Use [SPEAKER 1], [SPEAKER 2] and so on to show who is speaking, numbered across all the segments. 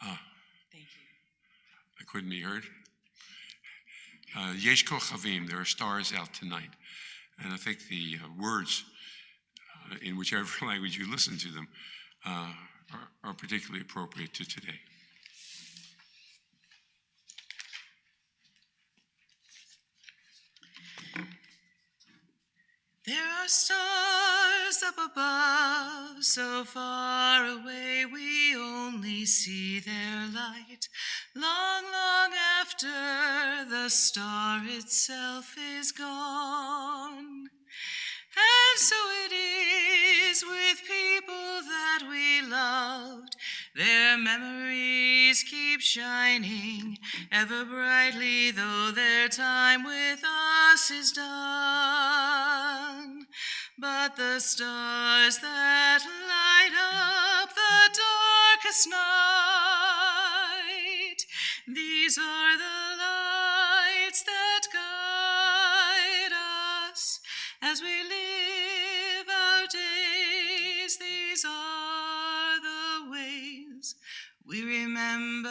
[SPEAKER 1] Thank you.
[SPEAKER 2] I couldn't be heard. Yesh Kochavim, there are stars out tonight. And I think the words, in whichever language you listen to them, are particularly appropriate to today.
[SPEAKER 1] There are stars up above, so far away we only see their light. Long, long after the star itself is gone. And so it is with people that we loved. Their memories keep shining ever brightly, though their time with us is done. But the stars that light up the darkest night, these are the lights that guide us as we live our days. These are the ways we remember,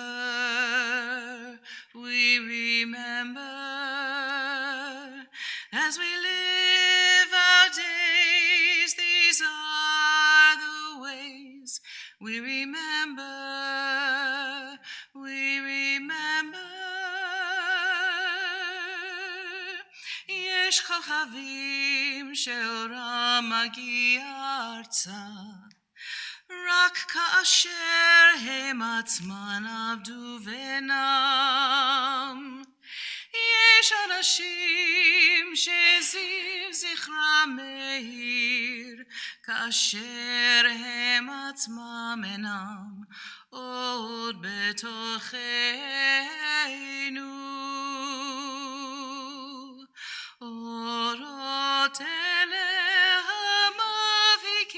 [SPEAKER 1] as we live our days. These are the ways we remember, יש כוכבים שאורם מגיע ארצה, רק כאשר הם עצמן עבדו ונם. יש אנשים שזיו זכרם מאיר, כאשר הם עצמם אינם עוד בתוכנו. אורות אלה המבהיקים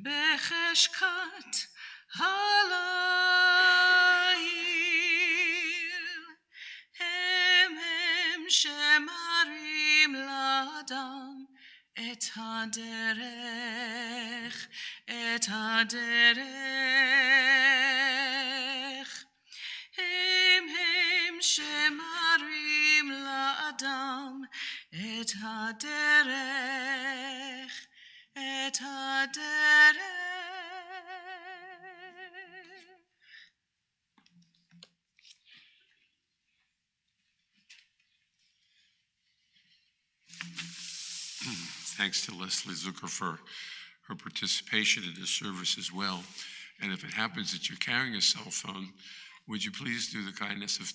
[SPEAKER 1] בחשכת הליל, הם שמראים לאדם את הדרך, הם שמראים לאדם את הדרך,
[SPEAKER 2] Thanks to Leslie Zucker for her participation in this service as well. And if it happens that you're carrying a cell phone, would you please do the kindness of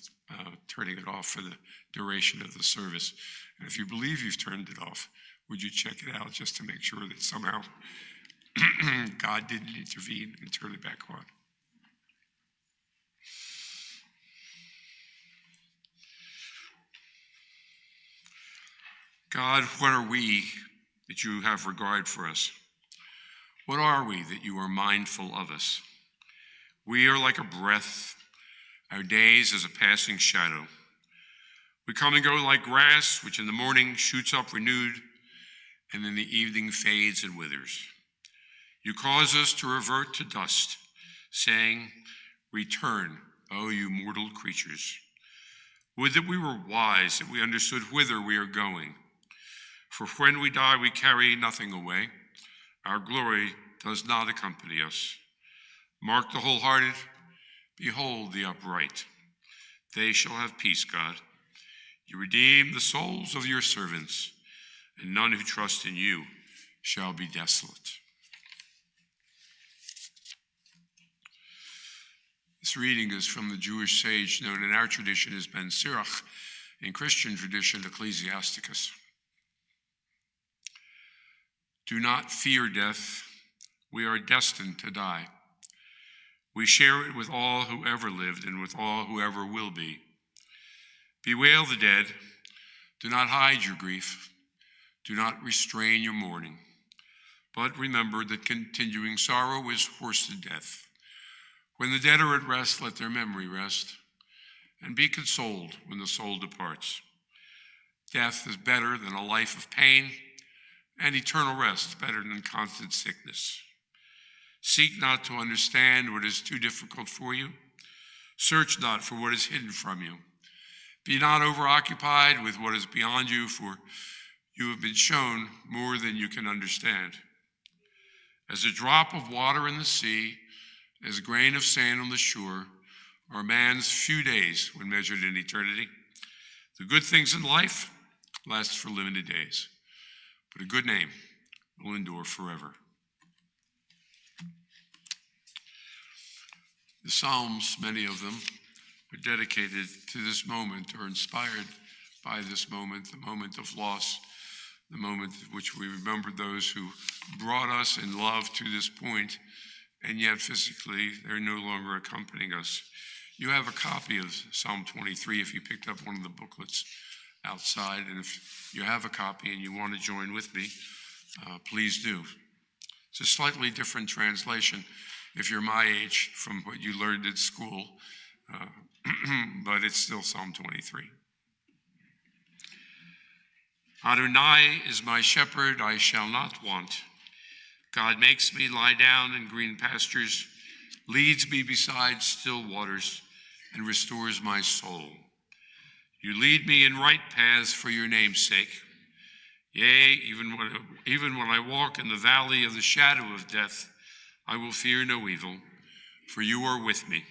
[SPEAKER 2] turning it off for the duration of the service? And if you believe you've turned it off, would you check it out just to make sure that somehow God didn't intervene and turn it back on? God, what are we that you have regard for us? What are we that you are mindful of us? We are like a breath, our days as a passing shadow. We come and go like grass, which in the morning shoots up renewed, and in the evening fades and withers. You cause us to revert to dust, saying, "Return, O you mortal creatures." Would that we were wise, that we understood whither we are going. For when we die, we carry nothing away. Our glory does not accompany us. Mark the wholehearted, behold the upright. They shall have peace, God. You redeem the souls of your servants, and none who trust in you shall be desolate. This reading is from the Jewish sage known in our tradition as Ben Sirach, in Christian tradition, Ecclesiasticus. Do not fear death. We are destined to die. We share it with all who ever lived and with all who ever will be. Bewail the dead. Do not hide your grief. Do not restrain your mourning. But remember that continuing sorrow is worse than death. When the dead are at rest, let their memory rest, and be consoled when the soul departs. Death is better than a life of pain, and eternal rest better than constant sickness. Seek not to understand what is too difficult for you. Search not for what is hidden from you. Be not overoccupied with what is beyond you, for you have been shown more than you can understand. As a drop of water in the sea, as a grain of sand on the shore, are man's few days when measured in eternity. The good things in life last for limited days, but a good name will endure forever. The Psalms, many of them, are dedicated to this moment or inspired by this moment, the moment of loss, the moment in which we remember those who brought us in love to this point, and yet physically they're no longer accompanying us. You have a copy of Psalm 23 if you picked up one of the booklets outside, and if you have a copy and you want to join with me, please do. It's a slightly different translation if you're my age from what you learned at school, but it's still Psalm 23. Adonai is my shepherd, I shall not want. God makes me lie down in green pastures, leads me beside still waters, and restores my soul. You lead me in right paths for your name's sake. Yea, even when I walk in the valley of the shadow of death, I will fear no evil, for you are with me.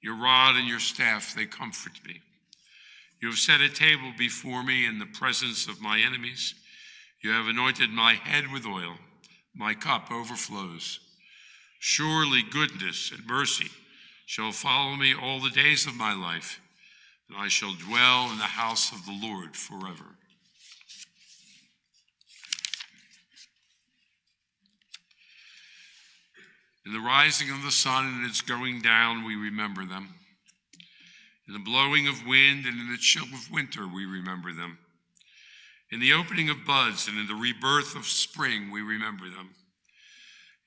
[SPEAKER 2] Your rod and your staff, they comfort me. You have set a table before me in the presence of my enemies. You have anointed my head with oil. My cup overflows. Surely goodness and mercy shall follow me all the days of my life, and I shall dwell in the house of the Lord forever. In the rising of the sun and its going down, we remember them. In the blowing of wind and in the chill of winter, we remember them. In the opening of buds and in the rebirth of spring, we remember them.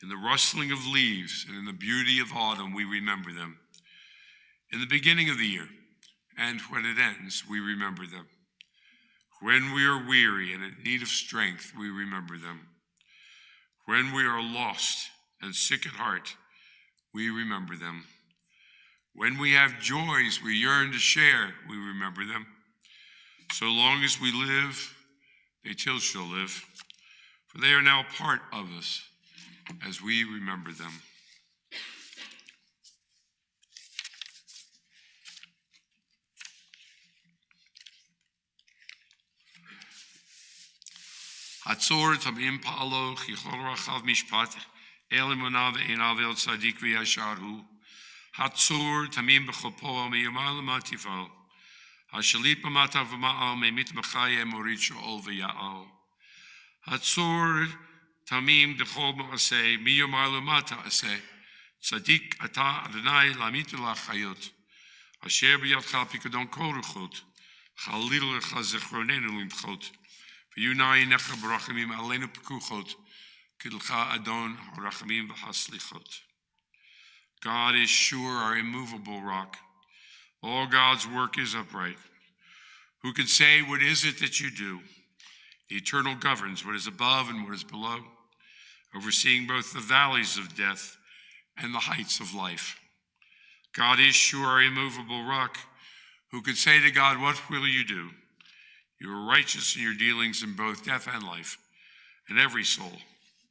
[SPEAKER 2] In the rustling of leaves and in the beauty of autumn, we remember them. In the beginning of the year and when it ends, we remember them. When we are weary and in need of strength, we remember them. When we are lost and sick at heart, we remember them. When we have joys we yearn to share, we remember them. So long as we live, they still shall live, for they are now part of us as we remember them. Hatzor tamim pa'alo chichol rachav mishpat el emunah ve'einav el tzadik v'yashar hu. Hatzor tamim b'chopo miyamal matifal. Hashalit b'matav v'ma'al me'mit m'chaye morit she'ol v'ya'al. Hatzor tamim dechol ma'aseh miyamal mata aseh. Tzadik ata Adonai lamitu lachayot. Asher b'yadcha pikadon kol ruchot. Chalil lecha zechronenu limchot. V'yunai necha b'rachamim aleinu pekuchot. Kidlcha adon rachamim v'haslichot. God is sure, our immovable rock. All God's work is upright. Who can say, what is it that you do? The eternal governs what is above and what is below, overseeing both the valleys of death and the heights of life. God is sure, our immovable rock. Who could say to God, what will you do? You are righteous in your dealings in both death and life, and every soul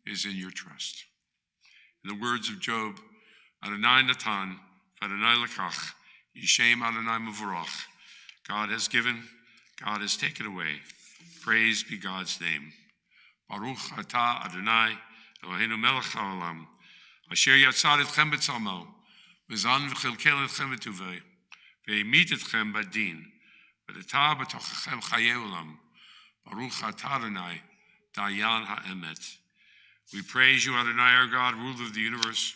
[SPEAKER 2] is in your trust. In the words of Job, Adonai Natan, Adonai Lekach, Yishem Adonai Mevorach. God has given, God has taken away. Praise be God's name. Baruch atah Adonai, Eloheinu melech haolam, asher yatzar etchem betzalmo, v'zan v'chilkel etchem betuvei, ve'imit etchem badin, v'letah b'tochachem chayei olam. Baruch atah Adonai, Dayan ha'emet. We praise you, Adonai, our God, ruler of the universe,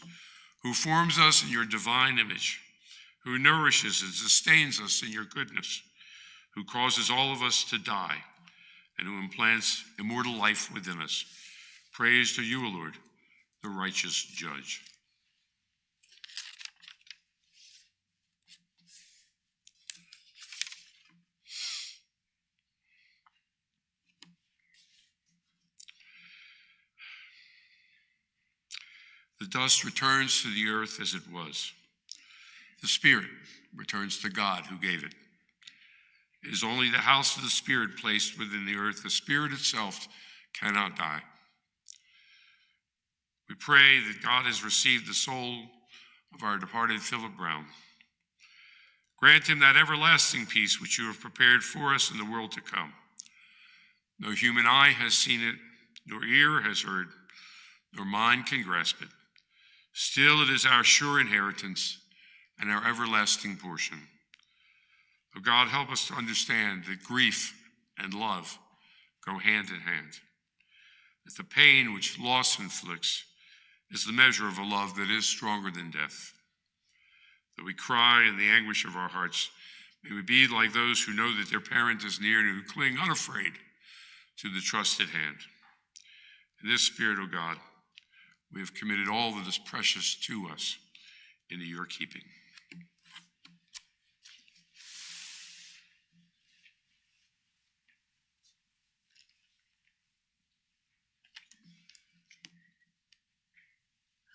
[SPEAKER 2] who forms us in your divine image, who nourishes and sustains us in your goodness, who causes all of us to die, and who implants immortal life within us. Praise to you, O Lord, the righteous judge. The dust returns to the earth as it was. The spirit returns to God who gave it. It is only the house of the Spirit placed within the earth. The Spirit itself cannot die. We pray that God has received the soul of our departed Phillip Brown. Grant him that everlasting peace which you have prepared for us in the world to come. No human eye has seen it, nor ear has heard, nor mind can grasp it. Still it is our sure inheritance and our everlasting portion. Oh God, help us to understand that grief and love go hand in hand, that the pain which loss inflicts is the measure of a love that is stronger than death. That we cry in the anguish of our hearts, may we be like those who know that their parent is near and who cling unafraid to the trusted hand. In this spirit, O God, we have committed all that is precious to us into your keeping.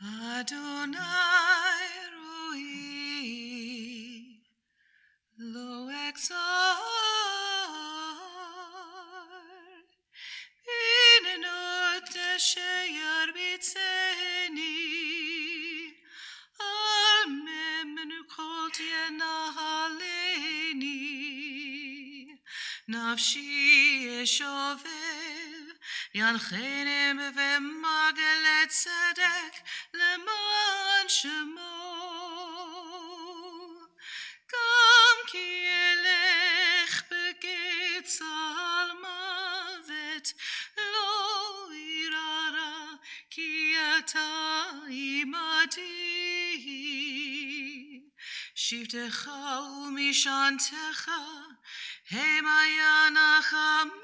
[SPEAKER 1] Adonai roi lo exar binenot sheyar bitzeni al memnu kol tienahaleni nafshi eshovev ינחיתם ומגל צדק למען שמו. גם כי אלך בגיא צל מוות, לא אירא רע, כי אתה עמדי. שבטך ומשענתך המה ינחמוני.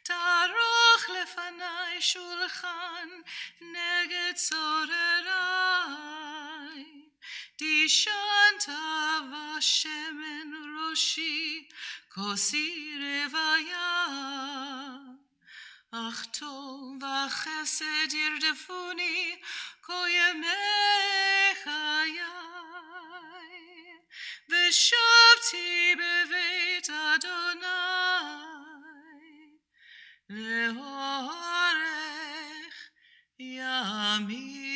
[SPEAKER 1] תערוך לפני שולחן נגד צורריי. דשנת בשמן ראשי כוסי רוויה. אך טוב וחסד ירדפוני כל ימי חיי. ושבתי בבית אדוני לאורך ימים.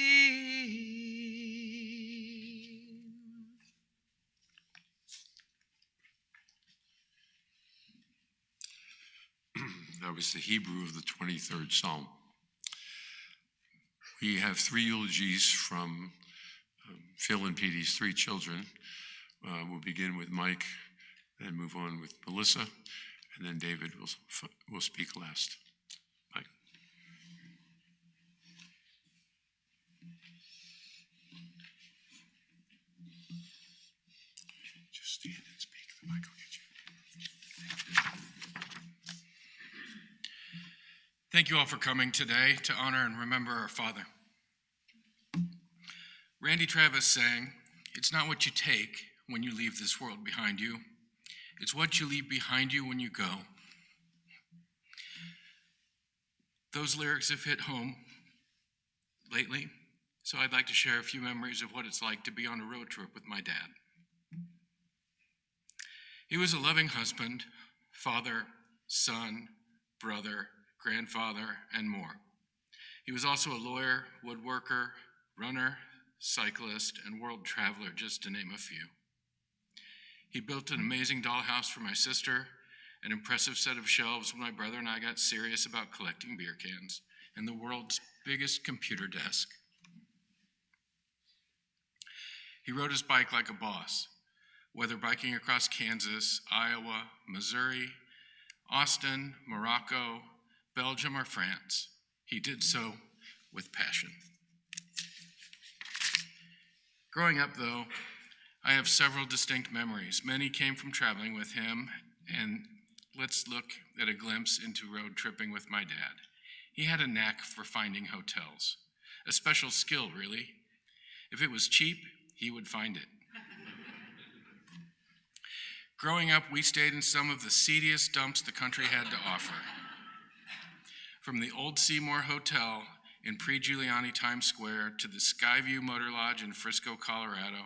[SPEAKER 2] That was the Hebrew of the 23rd Psalm. We have three eulogies from Phil and Petey's three children. We'll begin with Mike, then move on with Melissa, and then David will speak last. Mike. Just stand and speak. The mic will get you.
[SPEAKER 3] Thank you all for coming today to honor and remember our father. Randy Travis sang, "It's not what you take when you leave this world behind you. It's what you leave behind you when you go." Those lyrics have hit home lately, so I'd like to share a few memories of what it's like to be on a road trip with my dad. He was a loving husband, father, son, brother, grandfather, and more. He was also a lawyer, woodworker, runner, cyclist, and world traveler, just to name a few. He built an amazing dollhouse for my sister, an impressive set of shelves when my brother and I got serious about collecting beer cans, and the world's biggest computer desk. He rode his bike like a boss, whether biking across Kansas, Iowa, Missouri, Austin, Morocco, Belgium, or France. He did so with passion. Growing up, though, I have several distinct memories. Many came from traveling with him, and let's look at a glimpse into road tripping with my dad. He had a knack for finding hotels, a special skill, really. If it was cheap, he would find it. Growing up, we stayed in some of the seediest dumps the country had to offer. From the old Seymour Hotel in pre-Giuliani Times Square to the Skyview Motor Lodge in Frisco, Colorado,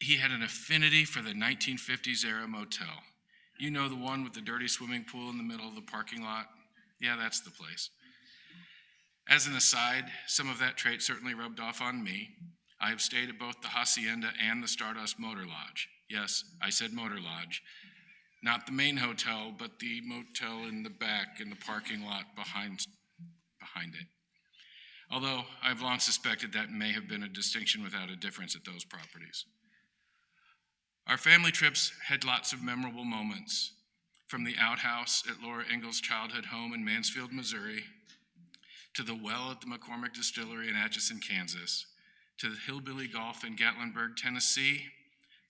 [SPEAKER 3] he had an affinity for the 1950s era motel. You know, the one with the dirty swimming pool in the middle of the parking lot? Yeah, that's the place. As an aside, some of that trait certainly rubbed off on me. I have stayed at both the Hacienda and the Stardust Motor Lodge. Yes, I said Motor Lodge. Not the main hotel, but the motel in the back in the parking lot behind it. Although I've long suspected that may have been a distinction without a difference at those properties. Our family trips had lots of memorable moments, from the outhouse at Laura Ingalls' childhood home in Mansfield, Missouri, to the well at the McCormick Distillery in Atchison, Kansas, to the Hillbilly Golf in Gatlinburg, Tennessee,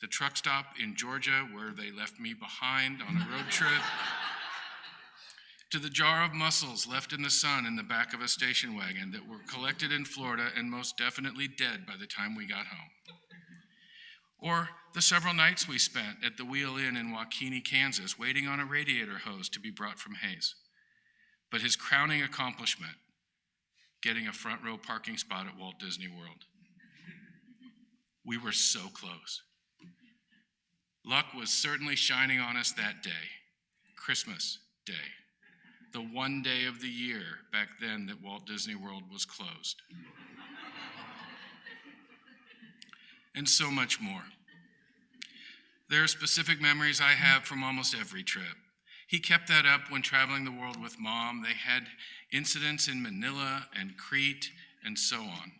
[SPEAKER 3] the truck stop in Georgia where they left me behind on a road trip, to the jar of mussels left in the sun in the back of a station wagon that were collected in Florida and most definitely dead by the time we got home. Or the several nights we spent at the Wheel Inn in Waukene, Kansas, waiting on a radiator hose to be brought from Hayes. But his crowning accomplishment, getting a front row parking spot at Walt Disney World. We were so close. Luck was certainly shining on us that day, Christmas Day, the one day of the year back then that Walt Disney World was closed. And so much more. There are specific memories I have from almost every trip. He kept that up when traveling the world with Mom. They had incidents in Manila and Crete and so on.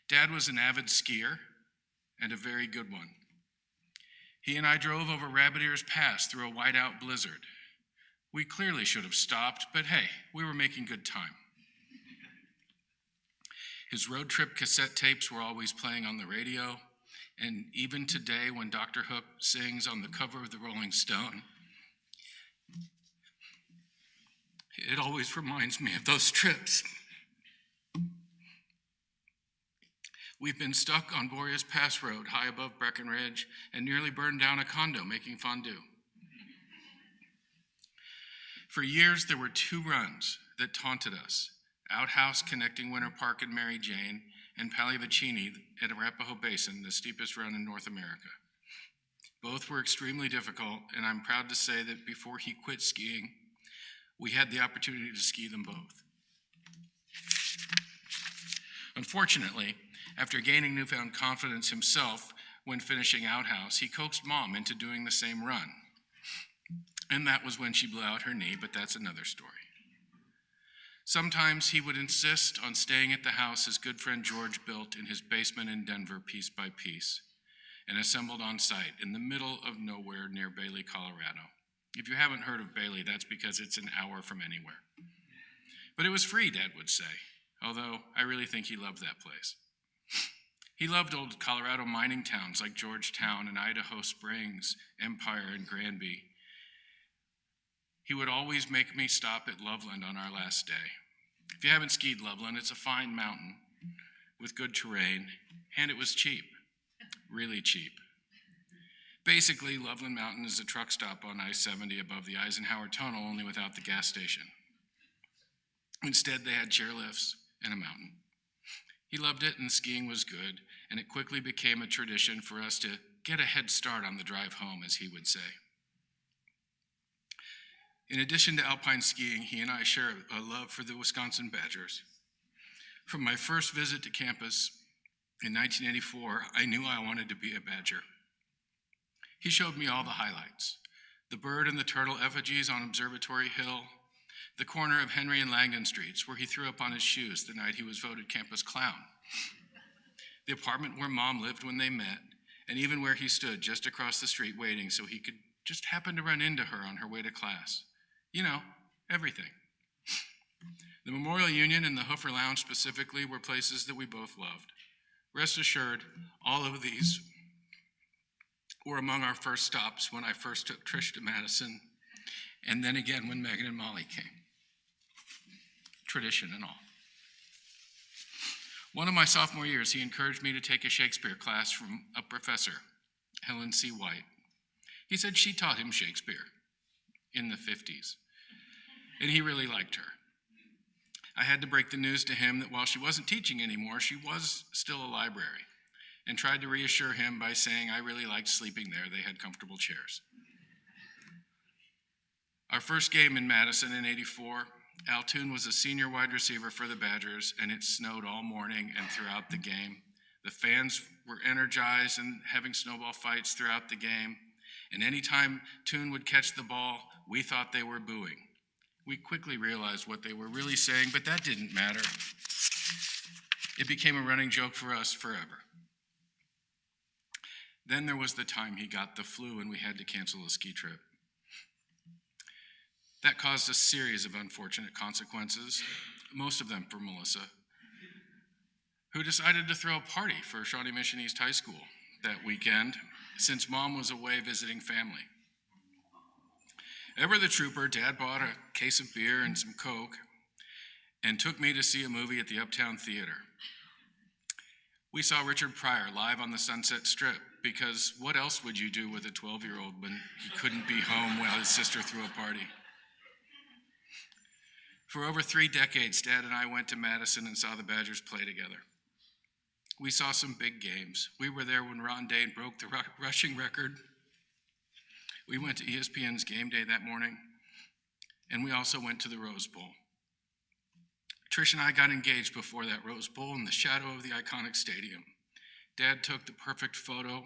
[SPEAKER 3] Dad was an avid skier and a very good one. He and I drove over Rabbit Ears Pass through a whiteout blizzard. We clearly should have stopped, but hey, we were making good time. His road trip cassette tapes were always playing on the radio, and even today when Dr. Hook sings on the cover of the Rolling Stone, it always reminds me of those trips. We've been stuck on Boreas Pass Road high above Breckenridge and nearly burned down a condo making fondue. For years, there were two runs that taunted us: Outhouse connecting Winter Park and Mary Jane, and Pagliavicini at Arapahoe Basin, the steepest run in North America. Both were extremely difficult, and I'm proud to say that before he quit skiing, we had the opportunity to ski them both. Unfortunately, after gaining newfound confidence himself when finishing Outhouse, he coaxed Mom into doing the same run. And that was when she blew out her knee, but that's another story. Sometimes he would insist on staying at the house his good friend George built in his basement in Denver piece by piece and assembled on site in the middle of nowhere near Bailey, Colorado. If you haven't heard of Bailey, that's because it's an hour from anywhere. But it was free, Dad would say, although I really think he loved that place. He loved old Colorado mining towns like Georgetown and Idaho Springs, Empire and Granby. He would always make me stop at Loveland on our last day. If you haven't skied Loveland, it's a fine mountain with good terrain, and it was cheap, really cheap. Basically, Loveland Mountain is a truck stop on I-70 above the Eisenhower Tunnel, only without the gas station. Instead, they had chairlifts and a mountain. He loved it, and skiing was good, and it quickly became a tradition for us to get a head start on the drive home, as he would say. In addition to alpine skiing, he and I share a love for the Wisconsin Badgers. From my first visit to campus in 1984, I knew I wanted to be a Badger. He showed me all the highlights: the bird and the turtle effigies on Observatory Hill, the corner of Henry and Langdon Streets where he threw up on his shoes the night he was voted campus clown, the apartment where Mom lived when they met, and even where he stood just across the street waiting so he could just happen to run into her on her way to class. You know, everything. The Memorial Union and the Hoofer Lounge specifically were places that we both loved. Rest assured, all of these were among our first stops when I first took Trish to Madison, and then again when Megan and Molly came. Tradition and all. One of my sophomore years, he encouraged me to take a Shakespeare class from a professor, Helen C. White. He said she taught him Shakespeare in the 50s. and he really liked her. I had to break the news to him that while she wasn't teaching anymore, she was still a library, and tried to reassure him by saying I really liked sleeping there. They had comfortable chairs. Our first game in Madison in '84, Altoon was a senior wide receiver for the Badgers, and it snowed all morning and throughout the game. The fans were energized and having snowball fights throughout the game, and anytime Toon would catch the ball, we thought they were booing. We quickly realized what they were really saying, but that didn't matter. It became a running joke for us forever. Then there was the time he got the flu and we had to cancel a ski trip. That caused a series of unfortunate consequences, most of them for Melissa, who decided to throw a party for Shawnee Mission East High School that weekend since Mom was away visiting family. Ever the trooper, Dad bought a case of beer and some Coke and took me to see a movie at the Uptown Theater. We saw Richard Pryor live on the Sunset Strip because what else would you do with a 12-year-old when he couldn't be home while his sister threw a party? For over 3 decades, Dad and I went to Madison and saw the Badgers play together. We saw some big games. We were there when Ron Dane broke the rushing record. We went to ESPN's game day that morning, and we also went to the Rose Bowl. Trish and I got engaged before that Rose Bowl in the shadow of the iconic stadium. Dad took the perfect photo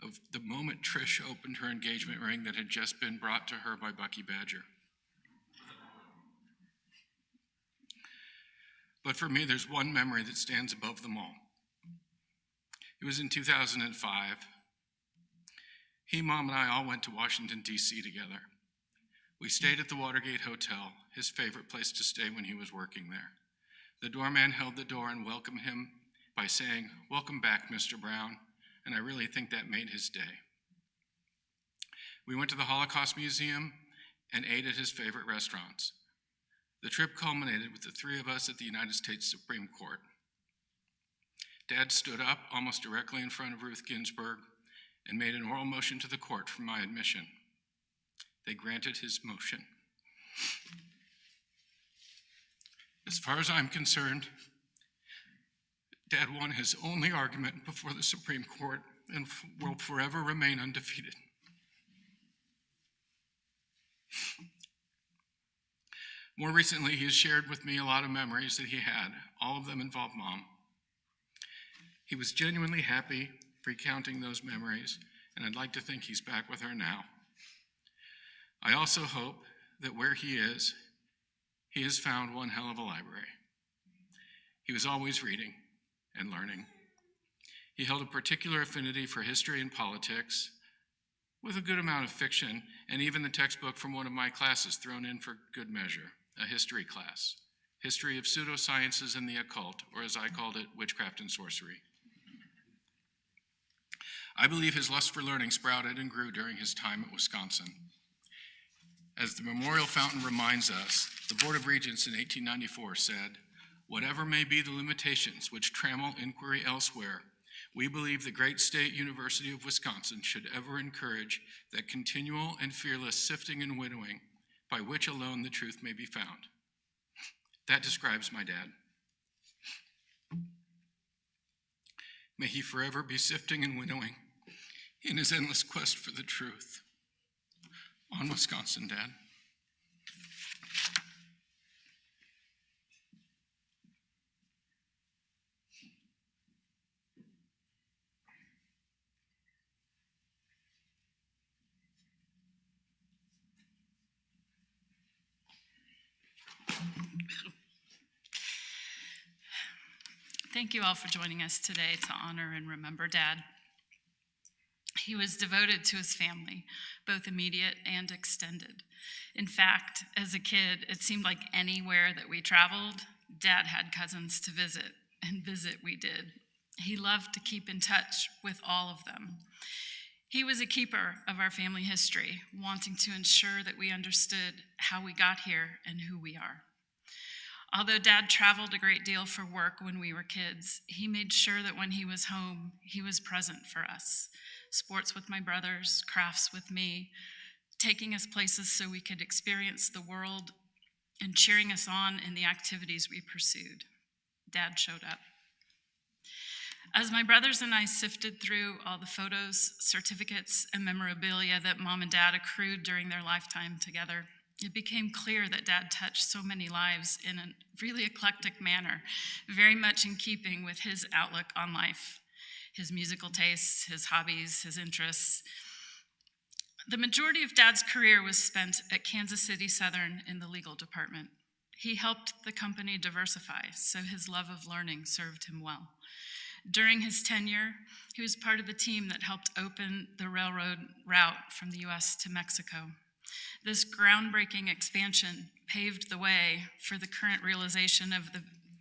[SPEAKER 3] of the moment Trish opened her engagement ring that had just been brought to her by Bucky Badger. But for me, there's one memory that stands above them all. It was in 2005. He, Mom, and I all went to Washington, D.C. together. We stayed at the Watergate Hotel, his favorite place to stay when he was working there. The doorman held the door and welcomed him by saying, "Welcome back, Mr. Brown," and I really think that made his day. We went to the Holocaust Museum and ate at his favorite restaurants. The trip culminated with the 3 of us at the United States Supreme Court. Dad stood up almost directly in front of Ruth Ginsburg and made an oral motion to the court for my admission. They granted his motion. As far as I'm concerned, Dad won his only argument before the Supreme Court and will forever remain undefeated. More recently, he has shared with me a lot of memories that he had. All of them involved Mom. He was genuinely happy recounting those memories, and I'd like to think he's back with her now. I also hope that where he has found one hell of a library. He was always reading and learning. He held a particular affinity for history and politics, with a good amount of fiction, and even the textbook from one of my classes thrown in for good measure, a history class, History of Pseudosciences and the Occult, or as I called it, Witchcraft and Sorcery. I believe his lust for learning sprouted and grew during his time at Wisconsin. As the memorial fountain reminds us, the Board of Regents in 1894 said, "Whatever may be the limitations which trammel inquiry elsewhere, we believe the great state University of Wisconsin should ever encourage that continual and fearless sifting and winnowing by which alone the truth may be found." That describes my dad. May he forever be sifting and winnowing in his endless quest for the truth. On Wisconsin, Dad.
[SPEAKER 4] Thank you all for joining us today to honor and remember Dad. He was devoted to his family, both immediate and extended. In fact, as a kid, it seemed like anywhere that we traveled, Dad had cousins to visit, and visit we did. He loved to keep in touch with all of them. He was a keeper of our family history, wanting to ensure that we understood how we got here and who we are. Although Dad traveled a great deal for work when we were kids, he made sure that when he was home, he was present for us. Sports with my brothers, crafts with me, taking us places so we could experience the world and cheering us on in the activities we pursued. Dad showed up. As my brothers and I sifted through all the photos, certificates, and memorabilia that Mom and Dad accrued during their lifetime together, it became clear that Dad touched so many lives in a really eclectic manner, very much in keeping with his outlook on life, his musical tastes, his hobbies, his interests. The majority of Dad's career was spent at Kansas City Southern in the legal department. He helped the company diversify, so his love of learning served him well. During his tenure, he was part of the team that helped open the railroad route from the US to Mexico. This groundbreaking expansion paved the way for the current realization of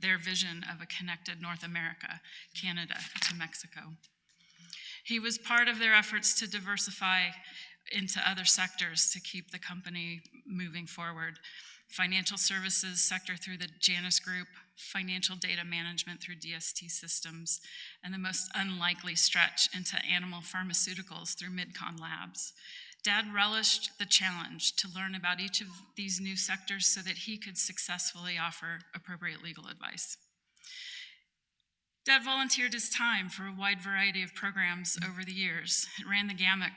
[SPEAKER 4] their vision of a connected North America, Canada to Mexico. He was part of their efforts to diversify into other sectors to keep the company moving forward. Financial services sector through the Janus Group, financial data management through DST Systems, and the most unlikely stretch into animal pharmaceuticals through Midcon Labs. Dad relished the challenge to learn about each of these new sectors so that he could successfully offer appropriate legal advice. Dad volunteered his time for a wide variety of programs over the years. It ran the gamut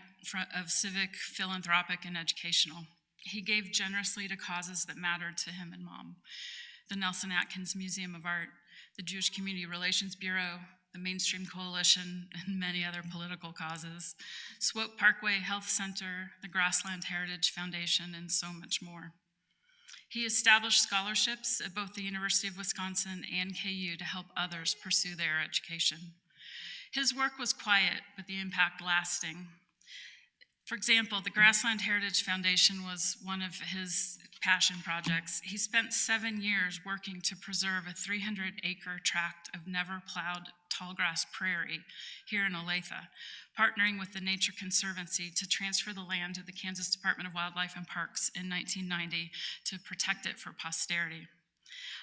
[SPEAKER 4] of civic, philanthropic, and educational. He gave generously to causes that mattered to him and Mom. The Nelson Atkins Museum of Art, the Jewish Community Relations Bureau, the Mainstream Coalition, and many other political causes, Swope Parkway Health Center, the Grassland Heritage Foundation, and so much more. He established scholarships at both the University of Wisconsin and KU to help others pursue their education. His work was quiet, but the impact lasting. For example, the Grassland Heritage Foundation was one of his passion projects. He spent 7 years working to preserve a 300-acre tract of never-plowed tallgrass prairie here in Olathe, partnering with the Nature Conservancy to transfer the land to the Kansas Department of Wildlife and Parks in 1990 to protect it for posterity.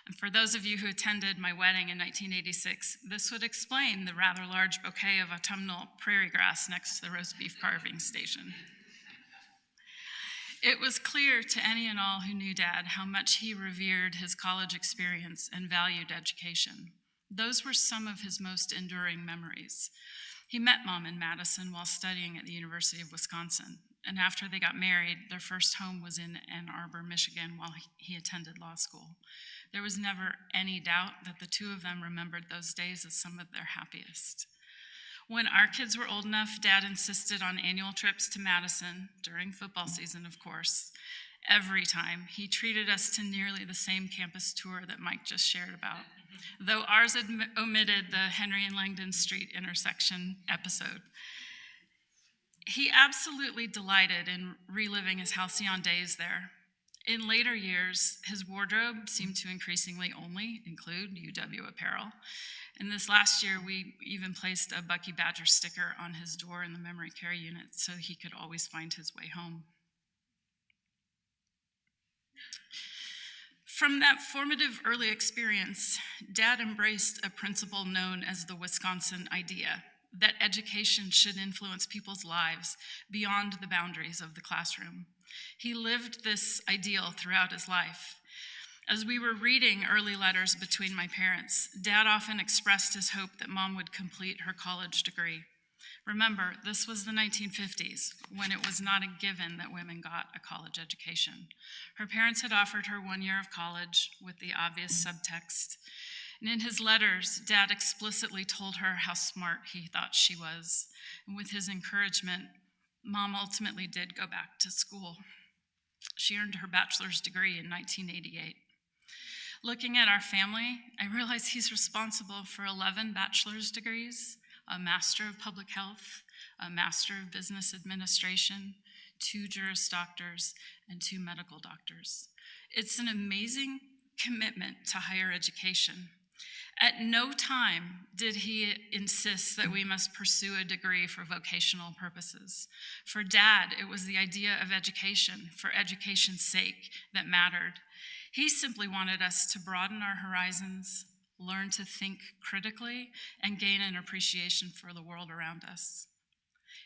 [SPEAKER 4] And for those of you who attended my wedding in 1986, this would explain the rather large bouquet of autumnal prairie grass next to the roast beef carving station. It was clear to any and all who knew Dad how much he revered his college experience and valued education. Those were some of his most enduring memories. He met Mom in Madison while studying at the University of Wisconsin, and after they got married, their first home was in Ann Arbor, Michigan, while he attended law school. There was never any doubt that the two of them remembered those days as some of their happiest. When our kids were old enough, Dad insisted on annual trips to Madison, during football season, of course. Every time, he treated us to nearly the same campus tour that Mike just shared about, though ours had omitted the Henry and Langdon Street intersection episode. He absolutely delighted in reliving his halcyon days there. In later years, his wardrobe seemed to increasingly only include UW apparel. And this last year, we even placed a Bucky Badger sticker on his door in the memory care unit so he could always find his way home. From that formative early experience, Dad embraced a principle known as the Wisconsin idea, that education should influence people's lives beyond the boundaries of the classroom. He lived this ideal throughout his life. As we were reading early letters between my parents, Dad often expressed his hope that Mom would complete her college degree. Remember, this was the 1950s, when it was not a given that women got a college education. Her parents had offered her 1 year of college with the obvious subtext. And in his letters, Dad explicitly told her how smart he thought she was. And with his encouragement, Mom ultimately did go back to school. She earned her bachelor's degree in 1988. Looking at our family, I realize he's responsible for 11 bachelor's degrees, a Master of Public Health, a Master of Business Administration, 2 Juris Doctors, and 2 medical doctors. It's an amazing commitment to higher education. At no time did he insist that we must pursue a degree for vocational purposes. For Dad, it was the idea of education, for education's sake, that mattered. He simply wanted us to broaden our horizons, learn to think critically, and gain an appreciation for the world around us.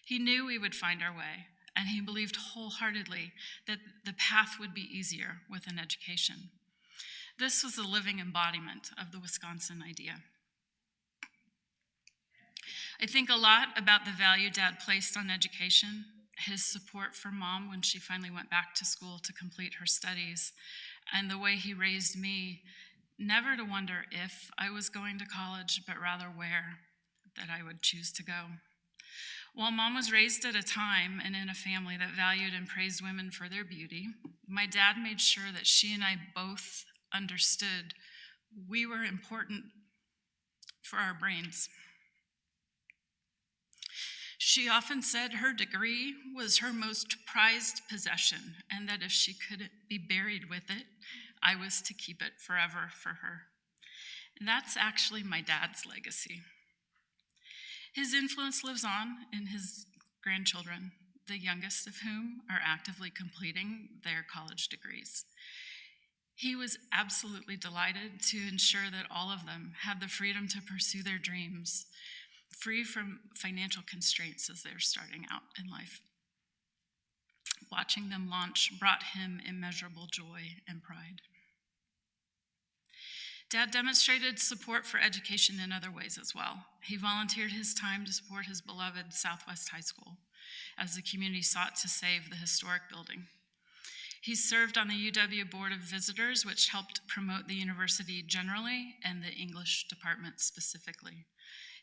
[SPEAKER 4] He knew we would find our way, and he believed wholeheartedly that the path would be easier with an education. This was a living embodiment of the Wisconsin idea. I think a lot about the value Dad placed on education, his support for Mom when she finally went back to school to complete her studies, and the way he raised me, never to wonder if I was going to college, but rather where that I would choose to go. While Mom was raised at a time and in a family that valued and praised women for their beauty, my dad made sure that she and I both understood we were important for our brains. She often said her degree was her most prized possession, and that if she could be buried with it, I was to keep it forever for her. And that's actually my dad's legacy. His influence lives on in his grandchildren, the youngest of whom are actively completing their college degrees. He was absolutely delighted to ensure that all of them had the freedom to pursue their dreams, free from financial constraints as they're starting out in life. Watching them launch brought him immeasurable joy and pride. Dad demonstrated support for education in other ways as well. He volunteered his time to support his beloved Southwest High School as the community sought to save the historic building. He served on the UW Board of Visitors, which helped promote the university generally and the English department specifically.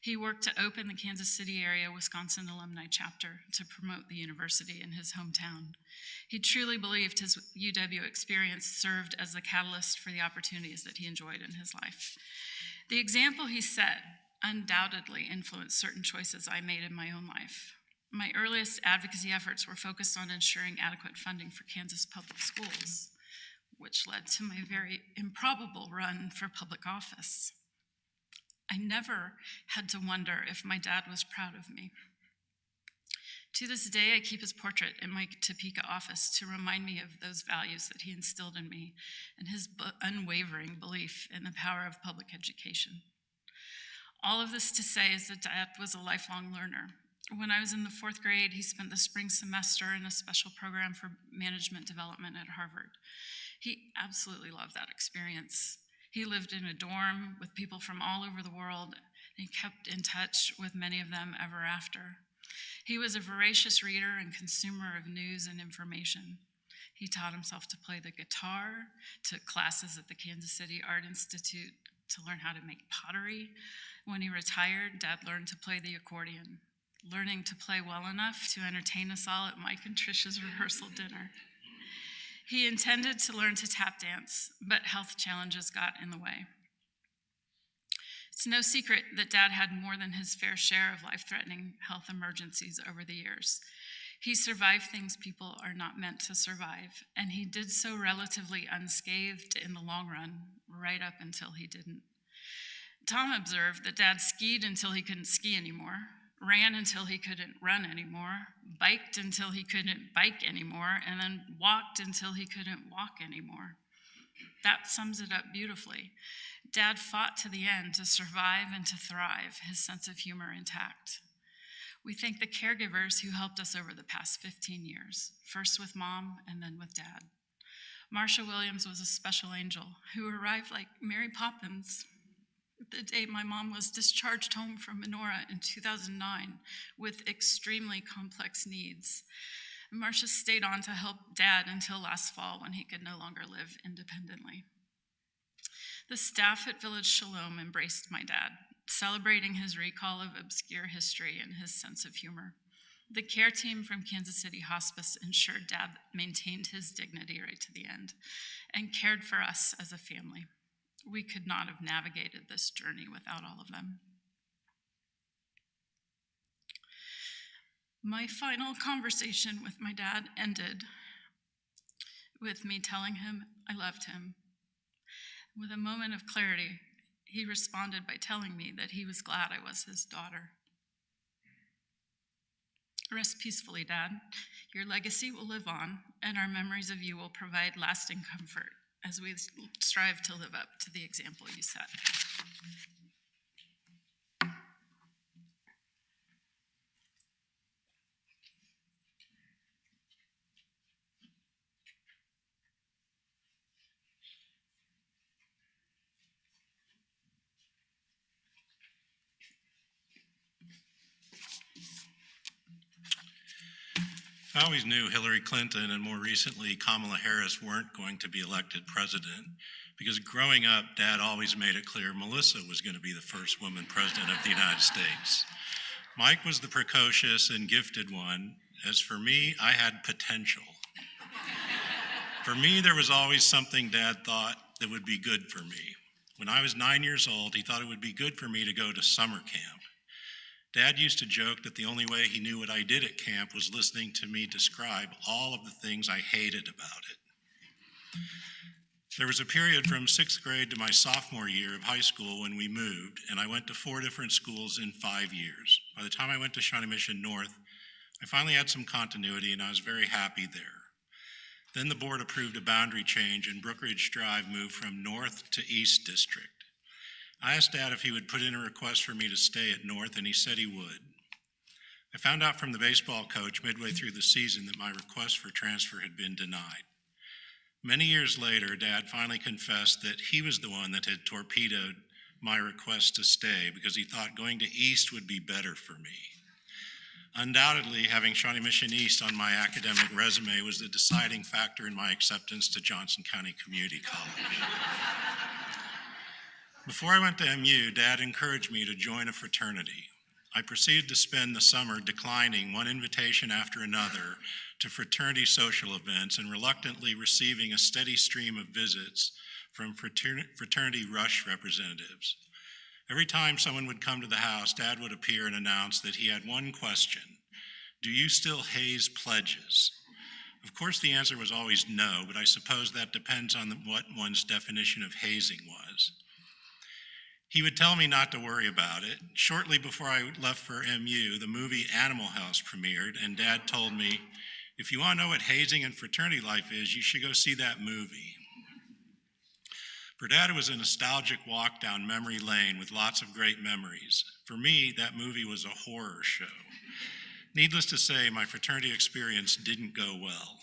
[SPEAKER 4] He worked to open the Kansas City area Wisconsin alumni chapter to promote the university in his hometown. He truly believed his UW experience served as the catalyst for the opportunities that he enjoyed in his life. The example he set undoubtedly influenced certain choices I made in my own life. My earliest advocacy efforts were focused on ensuring adequate funding for Kansas public schools, which led to my very improbable run for public office. I never had to wonder if my dad was proud of me. To this day, I keep his portrait in my Topeka office to remind me of those values that he instilled in me and his unwavering belief in the power of public education. All of this to say is that Dad was a lifelong learner. When I was in the 4th grade, he spent the spring semester in a special program for management development at Harvard. He absolutely loved that experience. He lived in a dorm with people from all over the world, and he kept in touch with many of them ever after. He was a voracious reader and consumer of news and information. He taught himself to play the guitar, took classes at the Kansas City Art Institute to learn how to make pottery. When he retired, Dad learned to play the accordion, learning to play well enough to entertain us all at Mike and Trisha's rehearsal dinner. He intended to learn to tap dance, but health challenges got in the way. It's no secret that Dad had more than his fair share of life-threatening health emergencies over the years. He survived things people are not meant to survive, and he did so relatively unscathed in the long run, right up until he didn't. Tom observed that Dad skied until he couldn't ski anymore, ran until he couldn't run anymore, biked until he couldn't bike anymore, and then walked until he couldn't walk anymore. That sums it up beautifully. Dad fought to the end to survive and to thrive, his sense of humor intact. We thank the caregivers who helped us over the past 15 years, first with Mom and then with Dad. Marsha Williams was a special angel who arrived like Mary Poppins the day my mom was discharged home from Menorah in 2009 with extremely complex needs. Marcia stayed on to help Dad until last fall when he could no longer live independently. The staff at Village Shalom embraced my dad, celebrating his recall of obscure history and his sense of humor. The care team from Kansas City Hospice ensured Dad maintained his dignity right to the end and cared for us as a family. We could not have navigated this journey without all of them. My final conversation with my dad ended with me telling him I loved him. With a moment of clarity, he responded by telling me that he was glad I was his daughter. Rest peacefully, Dad. Your legacy will live on, and our memories of you will provide lasting comfort as we strive to live up to the example you set.
[SPEAKER 5] I always knew Hillary Clinton and more recently Kamala Harris weren't going to be elected president because growing up, Dad always made it clear Melissa was going to be the first woman president of the United States. Mike was the precocious and gifted one. As for me, I had potential. For me, there was always something Dad thought that would be good for me. When I was 9 years old, he thought it would be good for me to go to summer camp. Dad used to joke that the only way he knew what I did at camp was listening to me describe all of the things I hated about it. There was a period from 6th grade to my sophomore year of high school when we moved, and I went to 4 different schools in 5 years. By the time I went to Shawnee Mission North, I finally had some continuity, and I was very happy there. Then the board approved a boundary change, and Brookridge Drive moved from North to East District. I asked Dad if he would put in a request for me to stay at North, and he said he would. I found out from the baseball coach midway through the season that my request for transfer had been denied. Many years later, Dad finally confessed that he was the one that had torpedoed my request to stay because he thought going to East would be better for me. Undoubtedly, having Shawnee Mission East on my academic resume was the deciding factor in my acceptance to Johnson County Community College. Before I went to MU, Dad encouraged me to join a fraternity. I proceeded to spend the summer declining one invitation after another to fraternity social events and reluctantly receiving a steady stream of visits from fraternity rush representatives. Every time someone would come to the house, Dad would appear and announce that he had one question: do you still haze pledges? Of course, the answer was always no, but I suppose that depends on what one's definition of hazing was. He would tell me not to worry about it. Shortly before I left for MU, the movie Animal House premiered, and Dad told me, if you want to know what hazing and fraternity life is, you should go see that movie. For Dad, it was a nostalgic walk down memory lane with lots of great memories. For me, that movie was a horror show. Needless to say, my fraternity experience didn't go well.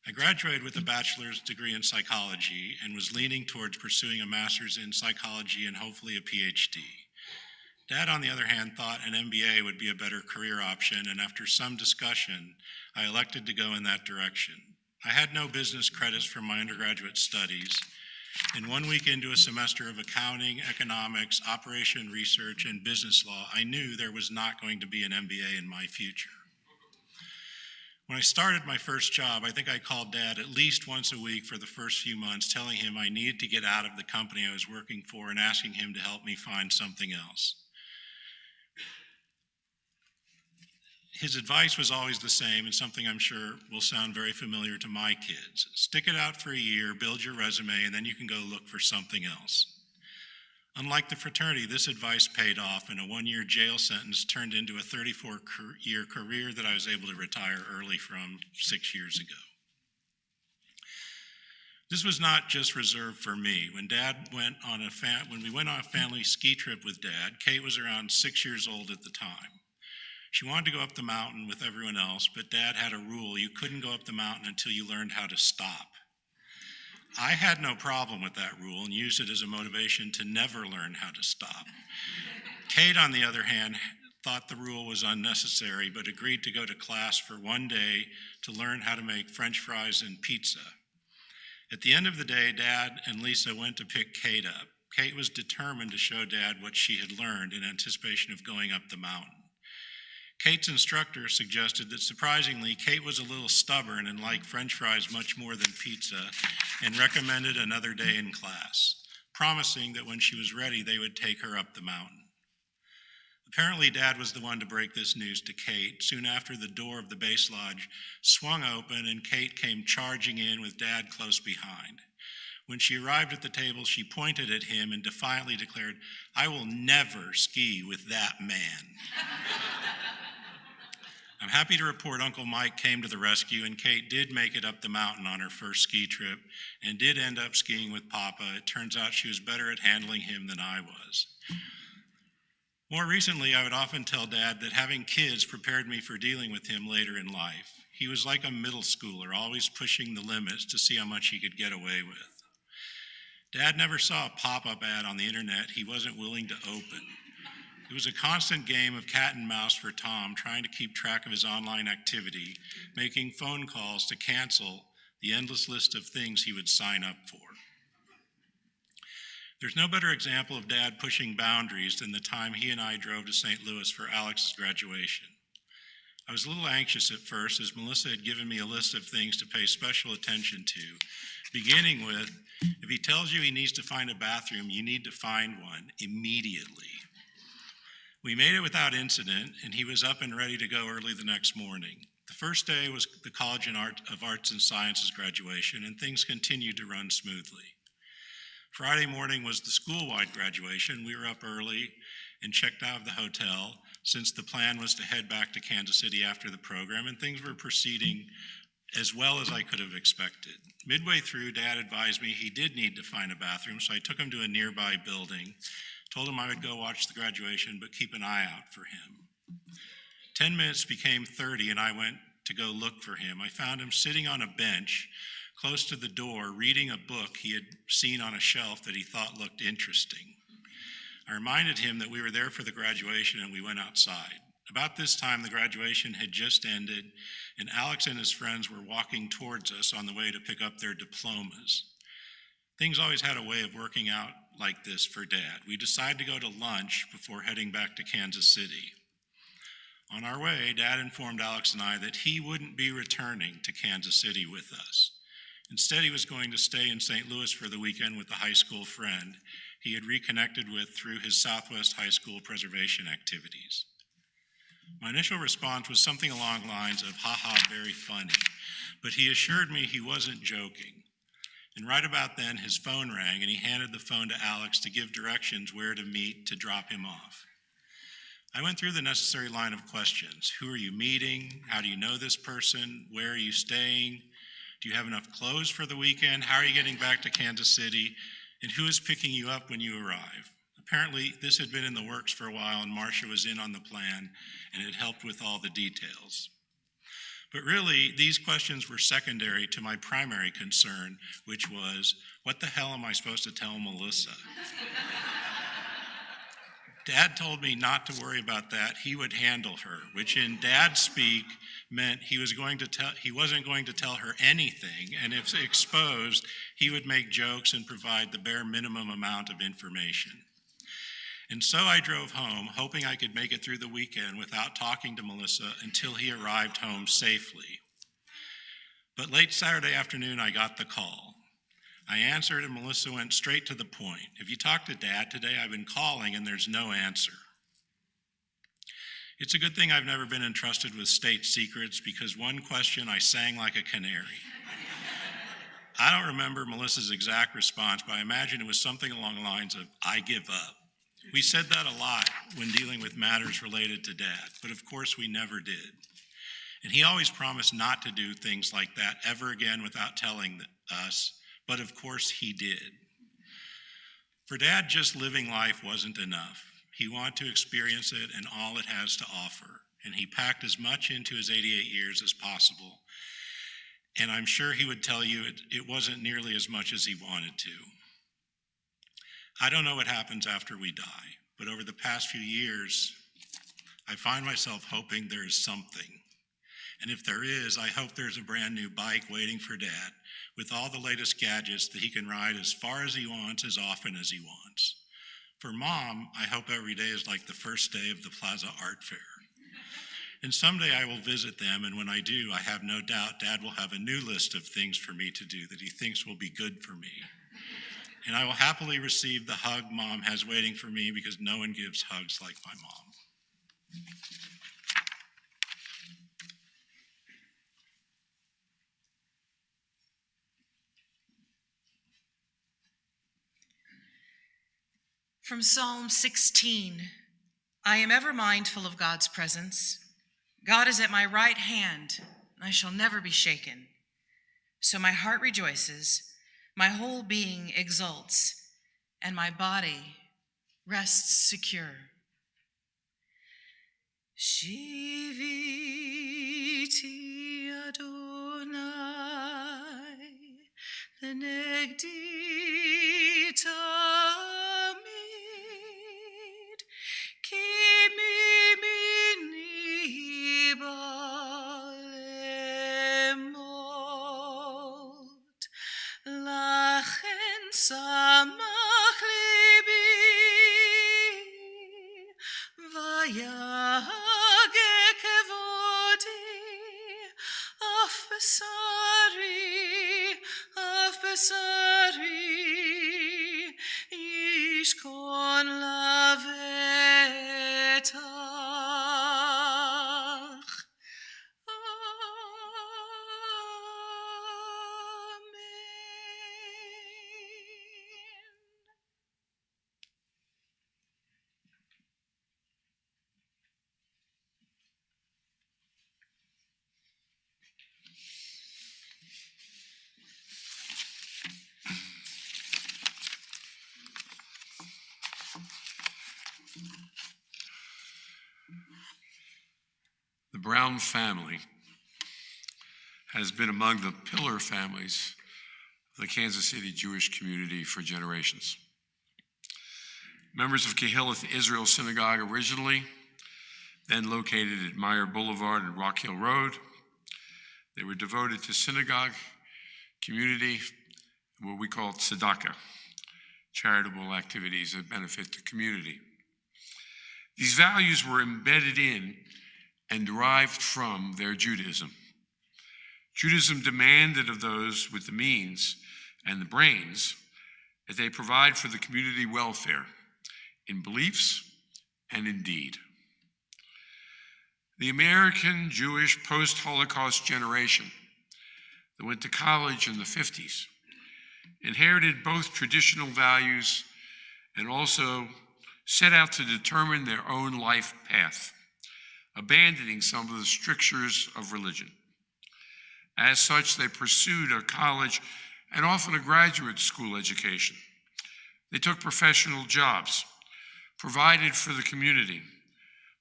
[SPEAKER 5] I graduated with a bachelor's degree in psychology and was leaning towards pursuing a master's in psychology and hopefully a PhD. Dad, on the other hand, thought an MBA would be a better career option, and after some discussion, I elected to go in that direction. I had no business credits from my undergraduate studies, and 1 week into a semester of accounting, economics, operation research, and business law, I knew there was not going to be an MBA in my future. When I started my first job, I think I called Dad at least once a week for the first few months, telling him I needed to get out of the company I was working for and asking him to help me find something else. His advice was always the same, and something I'm sure will sound very familiar to my kids. Stick it out for a year, build your resume, and then you can go look for something else. Unlike the fraternity, this advice paid off, and a 1-year jail sentence turned into a 34-year career that I was able to retire early from 6 years ago. This was not just reserved for me. When we went on a family ski trip with Dad, Kate was around 6 years old at the time. She wanted to go up the mountain with everyone else, but Dad had a rule: you couldn't go up the mountain until you learned how to stop. I had no problem with that rule and used it as a motivation to never learn how to stop. Kate, on the other hand, thought the rule was unnecessary, but agreed to go to class for 1 day to learn how to make French fries and pizza. At the end of the day, Dad and Lisa went to pick Kate up. Kate was determined to show Dad what she had learned in anticipation of going up the mountain. Kate's instructor suggested that, surprisingly, Kate was a little stubborn and liked French fries much more than pizza, and recommended another day in class, promising that when she was ready, they would take her up the mountain. Apparently, Dad was the one to break this news to Kate. Soon after, the door of the base lodge swung open, and Kate came charging in with Dad close behind. When she arrived at the table, she pointed at him and defiantly declared, "I will never ski with that man." I'm happy to report Uncle Mike came to the rescue, and Kate did make it up the mountain on her first ski trip and did end up skiing with Papa. It turns out she was better at handling him than I was. More recently, I would often tell Dad that having kids prepared me for dealing with him later in life. He was like a middle schooler, always pushing the limits to see how much he could get away with. Dad never saw a pop-up ad on the internet he wasn't willing to open. It was a constant game of cat and mouse for Tom, trying to keep track of his online activity, making phone calls to cancel the endless list of things he would sign up for. There's no better example of Dad pushing boundaries than the time he and I drove to St. Louis for Alex's graduation. I was a little anxious at first, as Melissa had given me a list of things to pay special attention to, beginning with, if he tells you he needs to find a bathroom, you need to find one immediately. We made it without incident, and he was up and ready to go early the next morning. The first day was the College of Arts and Sciences graduation, and things continued to run smoothly. Friday morning was the school-wide graduation. We were up early and checked out of the hotel, since the plan was to head back to Kansas City after the program, and things were proceeding as well as I could have expected. Midway through, Dad advised me he did need to find a bathroom, so I took him to a nearby building, told him I would go watch the graduation, but keep an eye out for him. 10 minutes became 30, and I went to go look for him. I found him sitting on a bench close to the door, reading a book he had seen on a shelf that he thought looked interesting. I reminded him that we were there for the graduation, and we went outside. About this time, the graduation had just ended, and Alex and his friends were walking towards us on the way to pick up their diplomas. Things always had a way of working out like this for Dad. We decided to go to lunch before heading back to Kansas City. On our way, Dad informed Alex and I that he wouldn't be returning to Kansas City with us. Instead, he was going to stay in St. Louis for the weekend with a high school friend he had reconnected with through his Southwest High School preservation activities. My initial response was something along the lines of, "Ha ha, very funny," but he assured me he wasn't joking. And right about then, his phone rang, and he handed the phone to Alex to give directions where to meet to drop him off. I went through the necessary line of questions. Who are you meeting? How do you know this person? Where are you staying? Do you have enough clothes for the weekend? How are you getting back to Kansas City? And who is picking you up when you arrive? Apparently, this had been in the works for a while, and Marcia was in on the plan, and it helped with all the details. But really, these questions were secondary to my primary concern, which was, what the hell am I supposed to tell Melissa? Dad told me not to worry about that. He would handle her, which in Dad speak meant he wasn't going to tell her anything, and if exposed, he would make jokes and provide the bare minimum amount of information. And so I drove home, hoping I could make it through the weekend without talking to Melissa until he arrived home safely. But late Saturday afternoon, I got the call. I answered, and Melissa went straight to the point. "Have you talked to Dad today? I've been calling, and there's no answer." It's a good thing I've never been entrusted with state secrets, because one question I sang like a canary. I don't remember Melissa's exact response, but I imagine it was something along the lines of, "I give up." We said that a lot when dealing with matters related to Dad, but of course we never did. And he always promised not to do things like that ever again without telling us, but of course he did. For Dad, just living life wasn't enough. He wanted to experience it and all it has to offer, and he packed as much into his 88 years as possible. And I'm sure he would tell you it wasn't nearly as much as he wanted to. I don't know what happens after we die, but over the past few years, I find myself hoping there is something. And if there is, I hope there's a brand new bike waiting for Dad with all the latest gadgets that he can ride as far as he wants, as often as he wants. For Mom, I hope every day is like the first day of the Plaza Art Fair. And someday I will visit them, and when I do, I have no doubt Dad will have a new list of things for me to do that he thinks will be good for me. And I will happily receive the hug Mom has waiting for me, because no one gives hugs like my mom.
[SPEAKER 1] From Psalm 16, I am ever mindful of God's presence. God is at my right hand, and I shall never be shaken. So my heart rejoices, my whole being exults, and my body rests secure. Shiviti Adonai, lenegdi tamid, ki Bessari, Ishkon lavetach. Amen.
[SPEAKER 2] The Brown family has been among the pillar families of the Kansas City Jewish community for generations. Members of Kehilloth Israel Synagogue originally, then located at Meyer Boulevard and Rock Hill Road. They were devoted to synagogue, community, what we call tzedakah, charitable activities that benefit the community. These values were embedded in and derived from their Judaism. Judaism demanded of those with the means and the brains that they provide for the community welfare in beliefs and in deed. The American Jewish post-Holocaust generation that went to college in the 50s inherited both traditional values and also set out to determine their own life path, abandoning some of the strictures of religion. As such, they pursued a college and often a graduate school education. They took professional jobs, provided for the community,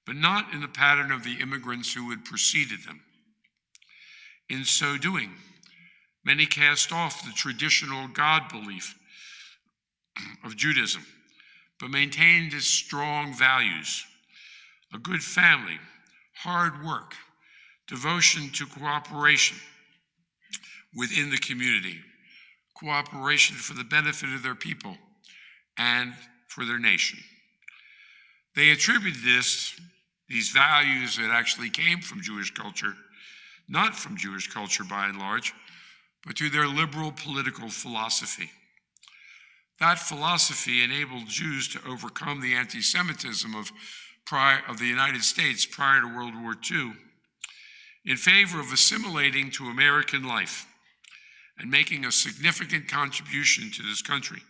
[SPEAKER 2] but not in the pattern of the immigrants who had preceded them. In so doing, many cast off the traditional God belief of Judaism, but maintained its strong values: a good family, hard work, devotion to cooperation within the community, cooperation for the benefit of their people and for their nation. They attributed these values that actually came from Jewish culture, not from Jewish culture by and large, but to their liberal political philosophy. That philosophy enabled Jews to overcome the anti-Semitism of the United States prior to World War II in favor of assimilating to American life and making a significant contribution to this country,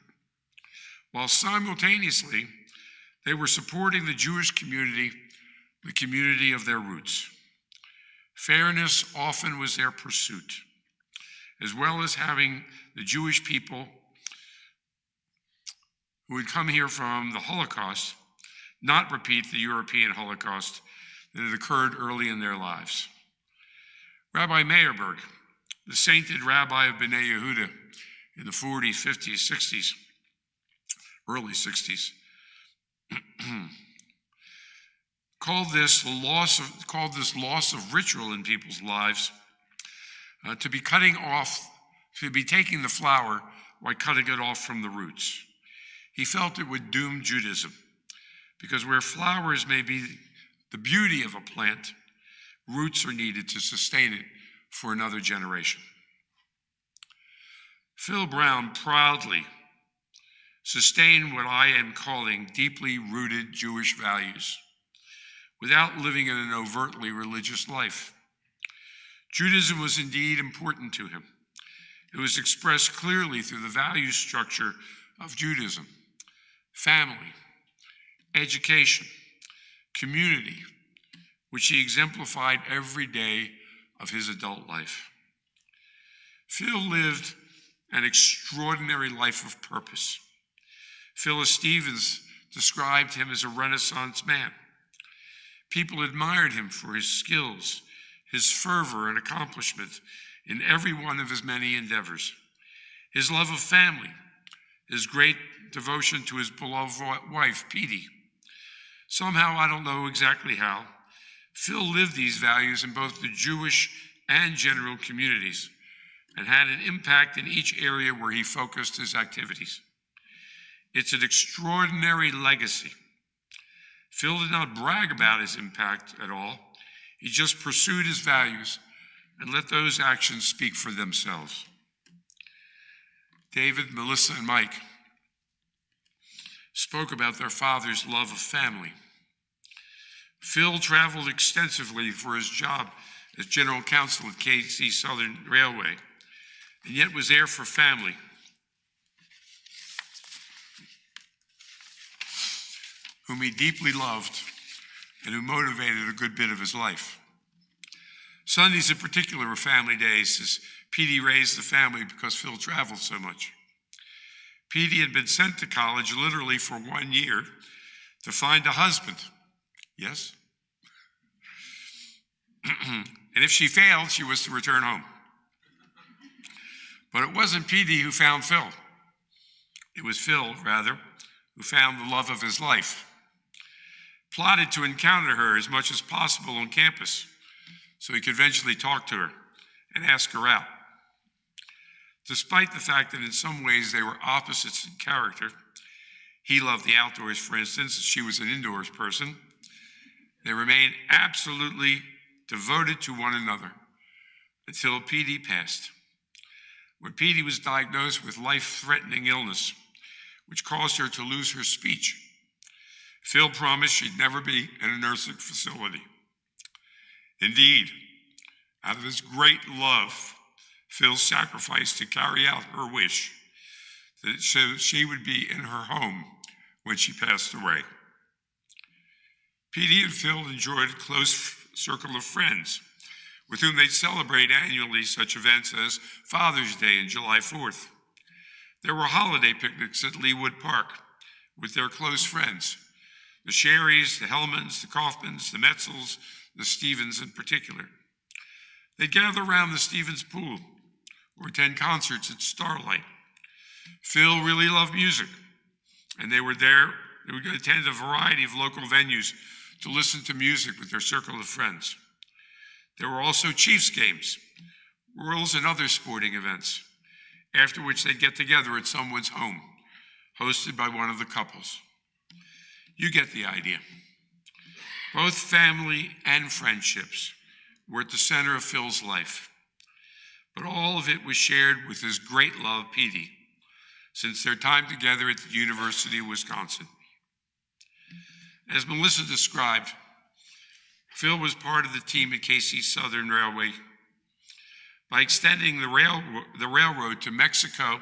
[SPEAKER 2] while simultaneously they were supporting the Jewish community, the community of their roots. Fairness often was their pursuit, as well as having the Jewish people who had come here from the Holocaust not repeat the European Holocaust that had occurred early in their lives. Rabbi Meyerberg, the sainted rabbi of Bnei Yehuda in the 40s, 50s, 60s, early 60s, called this loss of ritual in people's lives to be taking the flower while cutting it off from the roots. He felt it would doom Judaism, because where flowers may be the beauty of a plant, roots are needed to sustain it for another generation. Phil Brown proudly sustained what I am calling deeply rooted Jewish values without living in an overtly religious life. Judaism was indeed important to him. It was expressed clearly through the value structure of Judaism: family, education, community, which he exemplified every day of his adult life. Phil lived an extraordinary life of purpose. Phyllis Stevens described him as a Renaissance man. People admired him for his skills, his fervor and accomplishment in every one of his many endeavors, his love of family, his great devotion to his beloved wife, Petey. Somehow, I don't know exactly how, Phil lived these values in both the Jewish and general communities and had an impact in each area where he focused his activities. It's an extraordinary legacy. Phil did not brag about his impact at all. He just pursued his values and let those actions speak for themselves. David, Melissa, and Mike spoke about their father's love of family. Phil traveled extensively for his job as general counsel at KC Southern Railway, and yet was there for family. Whom he deeply loved and who motivated a good bit of his life. Sundays in particular were family days, as Petey raised the family because Phil traveled so much. Petey had been sent to college literally for 1 year to find a husband. Yes? And if she failed, she was to return home. But it wasn't Petey who found Phil. It was Phil, rather, who found the love of his life. Plotted to encounter her as much as possible on campus so he could eventually talk to her and ask her out. Despite the fact that in some ways they were opposites in character, he loved the outdoors, for instance, and she was an indoors person, they remained absolutely devoted to one another until Petey passed. When Petey was diagnosed with life-threatening illness, which caused her to lose her speech, Phil promised she'd never be in a nursing facility. Indeed, out of his great love, Phil sacrificed to carry out her wish that she would be in her home when she passed away. Petey and Phil enjoyed a close circle of friends with whom they'd celebrate annually such events as Father's Day and July 4th. There were holiday picnics at Leawood Park with their close friends, the Sherrys, the Hellmans, the Kaufmans, the Metzels, the Stevens in particular. They'd gather around the Stevens pool or attend concerts at Starlight. Phil really loved music, and they would attend a variety of local venues to listen to music with their circle of friends. There were also Chiefs games, Royals, and other sporting events, after which they'd get together at someone's home, hosted by one of the couples. You get the idea. Both family and friendships were at the center of Phil's life, but all of it was shared with his great love, Petey, since their time together at the University of Wisconsin. As Melissa described, Phil was part of the team at KC Southern Railway. By extending the railroad to Mexico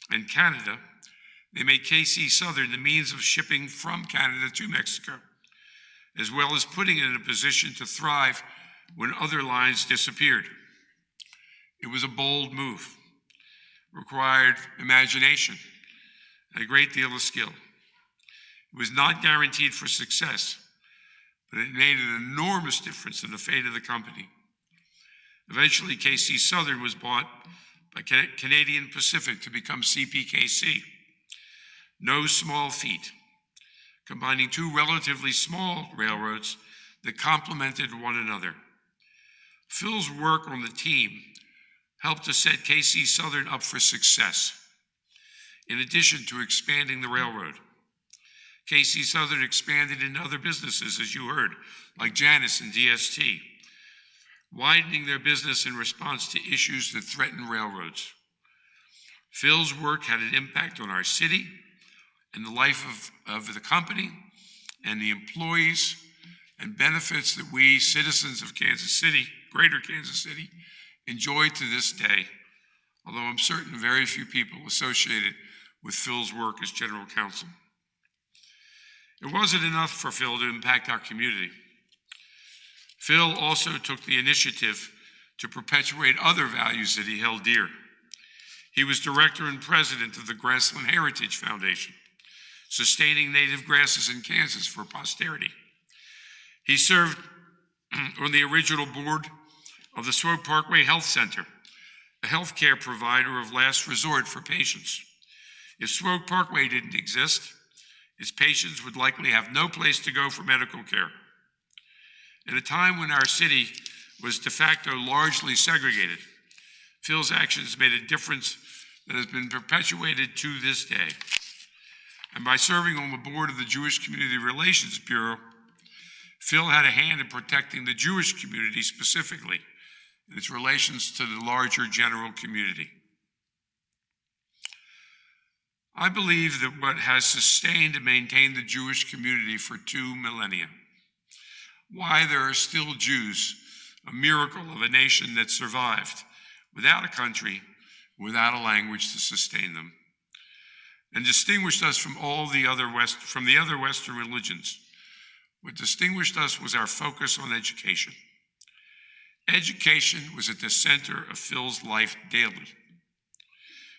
[SPEAKER 2] and Canada, they made KC Southern the means of shipping from Canada to Mexico, as well as putting it in a position to thrive when other lines disappeared. It was a bold move, required imagination, and a great deal of skill. It was not guaranteed for success, but it made an enormous difference in the fate of the company. Eventually, KC Southern was bought by Canadian Pacific to become CPKC. No small feat, combining two relatively small railroads that complemented one another. Phil's work on the team helped to set KC Southern up for success. In addition to expanding the railroad, KC Southern expanded into other businesses, as you heard, like Janus and DST, widening their business in response to issues that threaten railroads. Phil's work had an impact on our city and the life of the company and the employees and benefits that we, citizens of Kansas City, greater Kansas City, enjoy to this day, although I'm certain very few people associated with Phil's work as general counsel. It wasn't enough for Phil to impact our community. Phil also took the initiative to perpetuate other values that he held dear. He was director and president of the Grassland Heritage Foundation, sustaining native grasses in Kansas for posterity. He served on the original board of the Swope Parkway Health Center, a healthcare provider of last resort for patients. If Swope Parkway didn't exist, its patients would likely have no place to go for medical care. At a time when our city was de facto largely segregated, Phil's actions made a difference that has been perpetuated to this day. And by serving on the board of the Jewish Community Relations Bureau, Phil had a hand in protecting the Jewish community specifically and its relations to the larger general community. I believe that what has sustained and maintained the Jewish community for 2 millennia, why there are still Jews, a miracle of a nation that survived without a country, without a language to sustain them, and distinguished us from the other Western religions. What distinguished us was our focus on education. Education was at the center of Phil's life daily.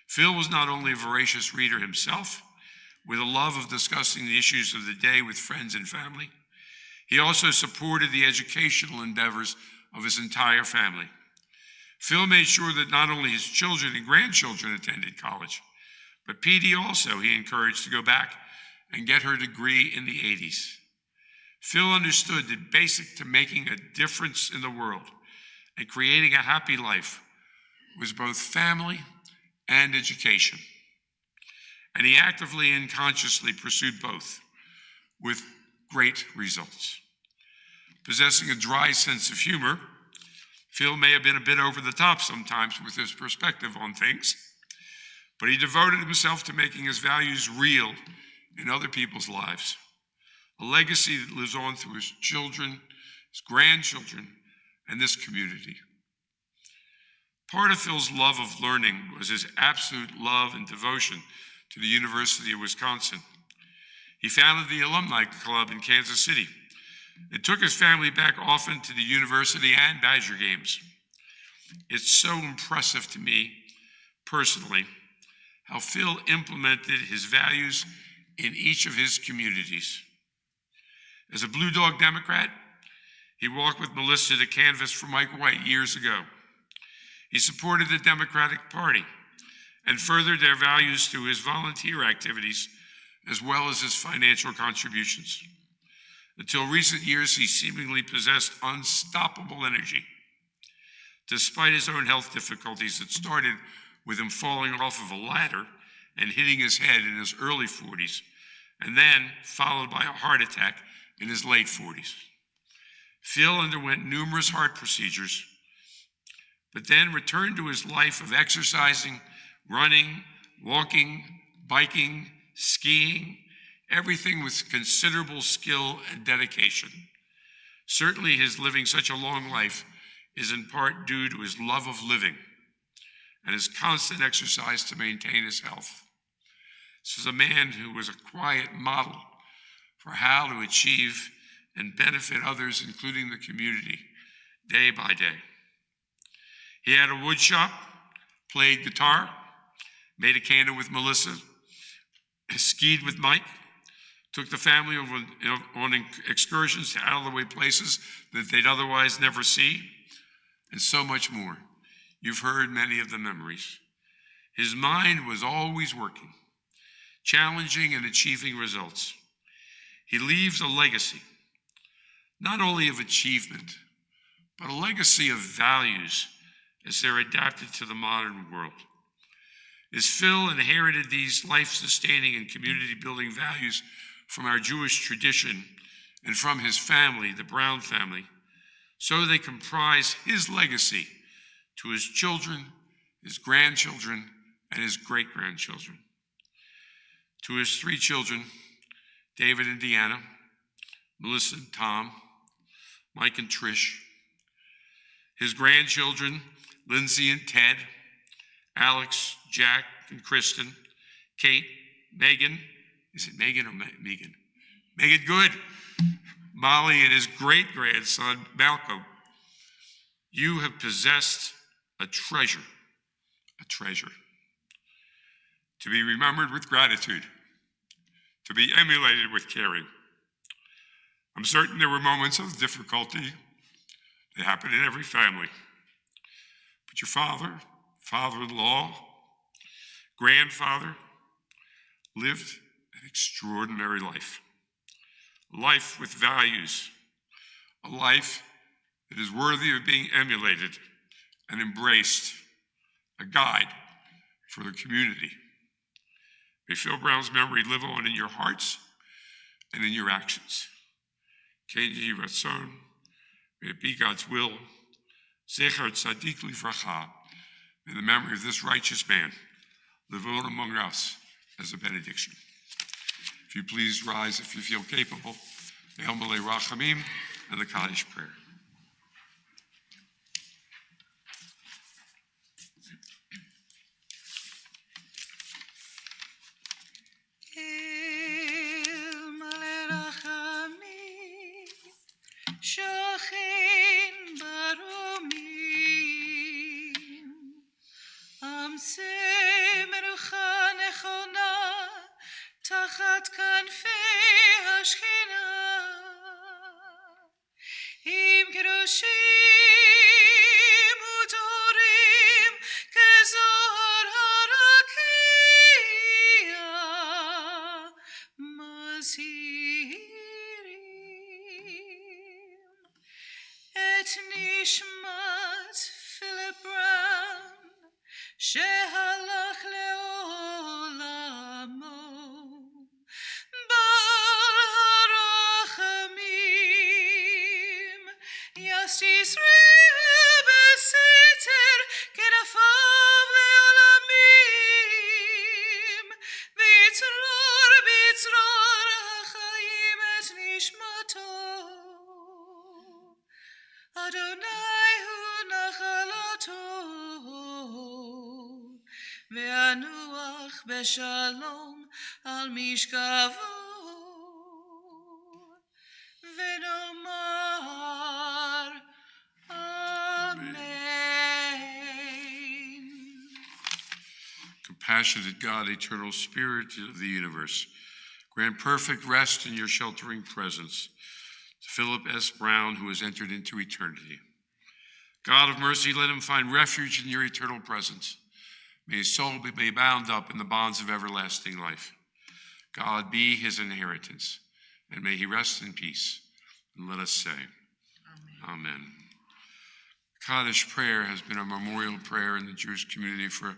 [SPEAKER 2] Phil was not only a voracious reader himself, with a love of discussing the issues of the day with friends and family, he also supported the educational endeavors of his entire family. Phil made sure that not only his children and grandchildren attended college, but Petey also he encouraged to go back and get her degree in the 80s. Phil understood that basic to making a difference in the world and creating a happy life was both family and education. And he actively and consciously pursued both with great results. Possessing a dry sense of humor, Phil may have been a bit over the top sometimes with his perspective on things, but he devoted himself to making his values real in other people's lives, a legacy that lives on through his children, his grandchildren, and this community. Part of Phil's love of learning was his absolute love and devotion to the University of Wisconsin. He founded the Alumni Club in Kansas City and took his family back often to the university and Badger games. It's so impressive to me personally how Phil implemented his values in each of his communities. As a Blue Dog Democrat, he walked with Melissa to canvass for Mike White years ago. He supported the Democratic Party and furthered their values through his volunteer activities as well as his financial contributions. Until recent years, he seemingly possessed unstoppable energy. Despite his own health difficulties that started with him falling off of a ladder and hitting his head in his early 40s, and then followed by a heart attack in his late 40s. Phil underwent numerous heart procedures, but then returned to his life of exercising, running, walking, biking, skiing, everything with considerable skill and dedication. Certainly his living such a long life is in part due to his love of living and his constant exercise to maintain his health. This was a man who was a quiet model for how to achieve and benefit others, including the community, day by day. He had a wood shop, played guitar, made a candle with Melissa, skied with Mike, took the family on excursions to out-of-the-way places that they'd otherwise never see, and so much more. You've heard many of the memories. His mind was always working, challenging and achieving results. He leaves a legacy, not only of achievement, but a legacy of values as they're adapted to the modern world. As Phil inherited these life-sustaining and community-building values from our Jewish tradition and from his family, the Brown family, so they comprise his legacy to his children, his grandchildren, and his great-grandchildren. To his 3 children, David and Deanna, Melissa and Tom, Mike and Trish. His grandchildren, Lindsay and Ted, Alex, Jack and Kristen, Kate, Megan, is it Megan or Megan? Megan Good, Molly and his great-grandson, Malcolm. You have possessed a treasure, to be remembered with gratitude, to be emulated with caring. I'm certain there were moments of difficulty that happen in every family. But your father, father-in-law, grandfather lived an extraordinary life. A life with values, a life that is worthy of being emulated and embraced, a guide for the community. May Phil Brown's memory live on in your hearts and in your actions. Kehi Ratzon, may it be God's will, Zecher Tzadik Livracha. May the memory of this righteous man live on among us as a benediction. If you please rise if you feel capable, the Elmalei Rachamim and the Kaddish prayer.
[SPEAKER 1] Shochin baromim, amse merucha nechona, tachat kanfei hashchina, im kedoshim utorim, kezor harakia, mazirim. Et nishmat Phillip Brown, shehalach leolamo, bar harachamim, yas Yisrael beseter kenafav leolamim, bitzror hachayim et nishmato. Adonai hu nachalato, ve'anuach beshalom al mishkavo, ve'nomar Amen.
[SPEAKER 2] Compassionate God, eternal Spirit of the universe, grant perfect rest in your sheltering presence to Philip S. Brown, who has entered into eternity. God of mercy, let him find refuge in your eternal presence. May his soul be bound up in the bonds of everlasting life. God be his inheritance, and may he rest in peace. And let us say, Amen. Kaddish prayer has been a memorial prayer in the Jewish community for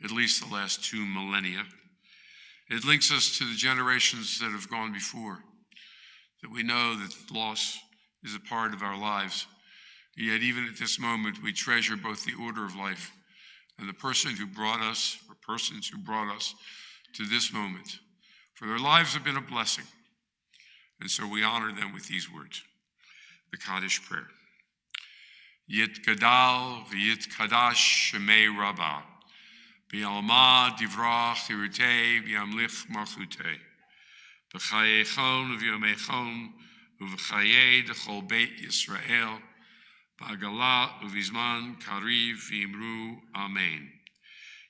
[SPEAKER 2] at least the last 2 millennia. It links us to the generations that have gone before, that we know that loss is a part of our lives. Yet even at this moment, we treasure both the order of life and the person who brought us, or persons who brought us to this moment. For their lives have been a blessing. And so we honor them with these words, the Kaddish prayer. Yit gadal v'yit kadash shemei rabbah, b'yalma divrach tirutei v'yamlich malchutei, b'chayechon v'yomechon uv'chayei d'chol beit Yisrael, b'agala uv'izman kariv v'imru amen.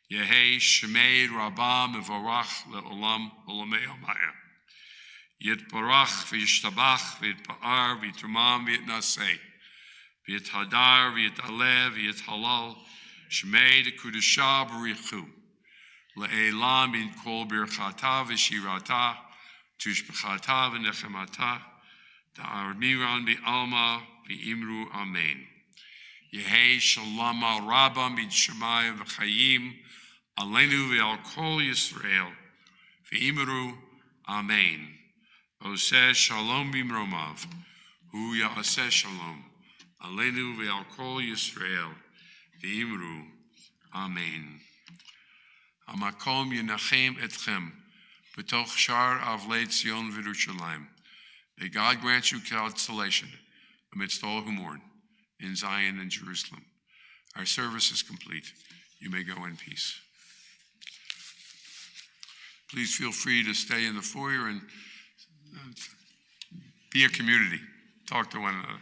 [SPEAKER 2] Yehei shemei rabbah mevorach le'olam olamei omaya. Yitbarach v'yishtabach v'yitpa'ar v'yitumam v'yitnaseh. V'yithadar, v'yithalev, v'yithalal, shmei dekudusha b'richu, le'elam bin kol birchata v'shirata, tushbechata v'nechemata, da'armiran bi'alma v'imru amen. Yehei shalom al rabba min shemai v'chayim, aleinu v'al kol Yisrael, v'imru amen. Oseh shalom b'mromav, hu ya'aseh shalom. Aleinu ve'al kol Yisrael, v'imru, amen. Hamakom yenachem etchem, b'toch shar avlei Tzion v'Yerushalayim. May God grant you consolation amidst all who mourn in Zion and Jerusalem. Our service is complete. You may go in peace. Please feel free to stay in the foyer and be a community. Talk to one another.